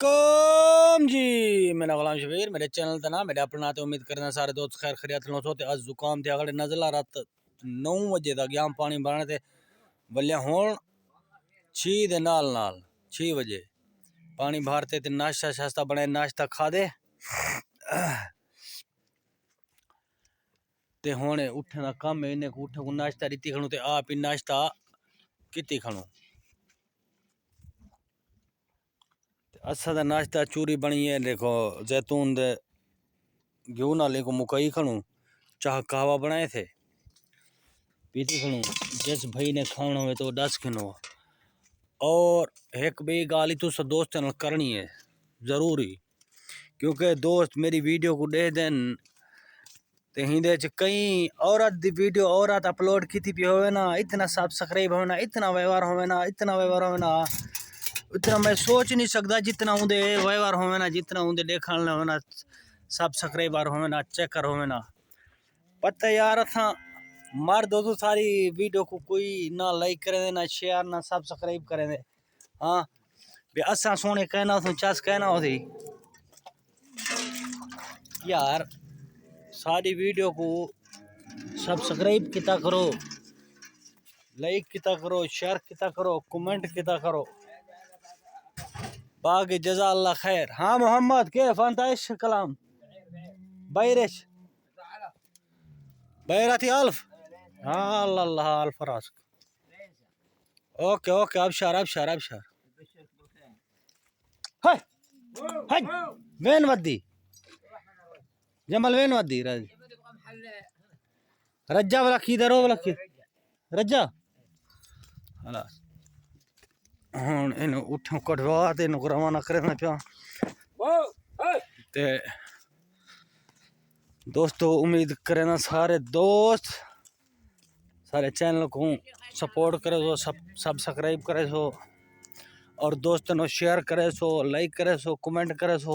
वालेकुम जी। मेरा गुलाम शबीर मेरे चैनल का नाम मेरे अपने नाते उम्मीद करना सारे दोस्त खैर खैरियत लो सोते आज जुकाम थे अगले नजला रात 9 बजे तक यहाँ पानी भरने थे बल्ले होन 6 दे नाल 6 बजे पानी भरते थे नाश्ता शास्ता बने नाश्ता खा दे ते हुण उठने का कम है इन्हें उठे को नाश्ता रीति खणु ते आप ही नाश्ता किती खणु असा दा नाश्ता चूरी बनी है देखो जैतून दे घ्यू नाले को मुकई खणु चाह कहवा बनाए थे पीती खणु जिस भाई ने खाना हो तो 10 खणु और एक बी गाली तो दोस्त ने करनी है जरूरी क्योंकि दोस्त मेरी वीडियो को दे देन ते हिंदे च कई औरत दी वीडियो औरत अपलोड की थी होवे ना इतना सब्सक्राइब होना इतना व्यवहार होवे ना इतना व्यवहार होवे ना उतना मैं सोच नहीं सकता जितना उनके व्यवहार होवे ना जितना उनके देखने होवे ना सब्सक्राइबर होवे ना चेकर होवे ना पता यार असा मर्द हो तो सारी वीडियो को कोई ना लाइक करे ना शेयर ना सब्सक्राइब करे हाँ भी असा सोने कहना तो चस कहना होती यार सारी वीडियो को सब्सक्राइब किता करो लाइक किता करो शेयर किता करो कमेंट किता करो बाकी जज़ा अल्लाह खैर। हाँ मोहम्मद के फंताइश कलाम बैरिश बैरती अल्फ हाँ अल्लाह अल्फ rusk okay okay Absher Absher Absher हाय हाय वैन वदी जमल वैन वदी रज्जा वाला किधर हो वाला की रज्जा खलास हुन इन उठो कटवा ते इन रवाना करना पिया ते दोस्तों उम्मीद करें सारे दोस्त सारे चैनल को सपोर्ट करे सो सब्सक्राइब करे सो और दोस्तों ने शेयर करे सो लाइक करे सो कमेंट करे सो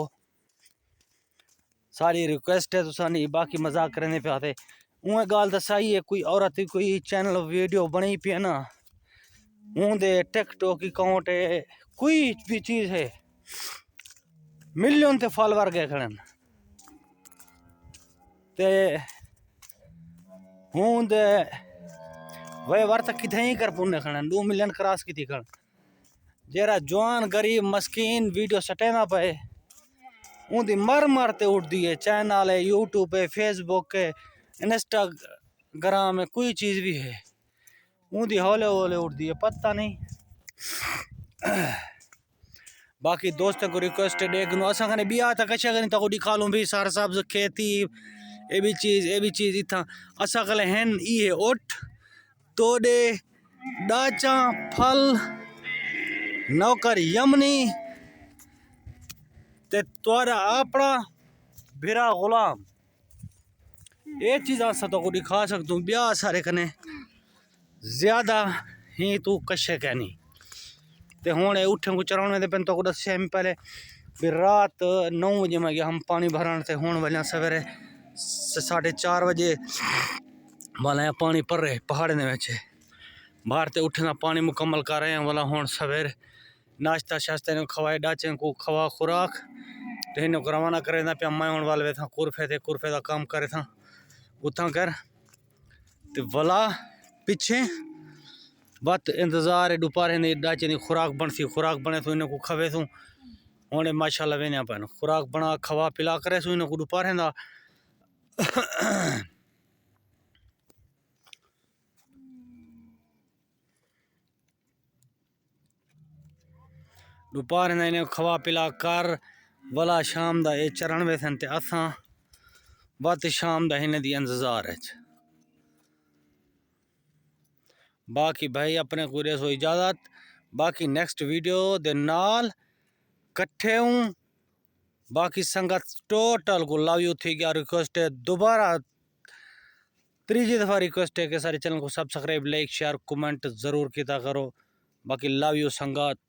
सारी रिक्वेस्ट है तो सानी बाकी मजाक करने पे आते उन्हें गाल तो सही है कोई औरत कोई चैनल वीडियो बनी पे ना उनके टिकटॉक अकाउंट है कोई भी चीज़ है मिलियन ते फॉलोवर गए खड़े ते हूं दे वे वर्त किथे ही कर पुण्य खड़े 2 मिलियन क्रॉस की थी खड़ जरा जवान गरीब मस्कीन वीडियो सटे ना पाए उनकी मर मरते उठती है चैनल है यूट्यूब पे फेसबुक है इंस्टाग्राम है कोई चीज़ भी है उनकी हौले हौले उठती है पता नहीं। बाकी दोस्तों को रिक्वेस्ट है देख नो असा कने बिया तक अच्छा कने तको दिखा लूं भी सारा सब्ज खेती ए भी चीज इथा असा कले हैं ई है ओट तोड़े डाचा फल नौकर यमनी ते तोरा अपना बिरा गुलाम ये चीज असा तको दिखा सकता हूँ ब्याह सारे कने ज्यादा ही तू कशे कहनी ते हुण उठे को चराने दे पेन तो दस्या पहले फिर रात 9 बजे में गया हम पानी भरन थे हुण वाले सवेरे 4:30 बजे वाला पानी भर रहे पहाड़ ने बाहर ते उठना पानी मुकम्मल कर रहे हैं वाला हुण सवेरे नाश्ता शास्ता ने खवाए डाचे को खवा खुराक ते इन्हें को रवाना करे ना पे मैं हुण वाले था कुरफे का काम करे था उतना कर ते वाला पीछे बत इंतजार है दोपहर ने डाचे ने खुराक बने तो इन्हें को खवे तू होने माशाल्लाह वे अपन खुराक बना खवा पिला करे सो इन्हें को दोपहर ना दोपहर ने इन्हें खवा पिला कर वाला शाम दा ये चरण वे थे असा बत शाम दा इन्हें दी इंतजार है। बाकी भाई अपने को सो इजाजत बाकी नेक्स्ट वीडियो दे नाल कट्ठे हूँ बाकी संगत टोटल को लव यू थी क्या रिक्वेस्ट है दोबारा तीसरी दफा रिक्वेस्ट है कि सारे चैनल को सब्सक्राइब लाइक शेयर कमेंट जरूर किया करो बाकी लव यू संगत।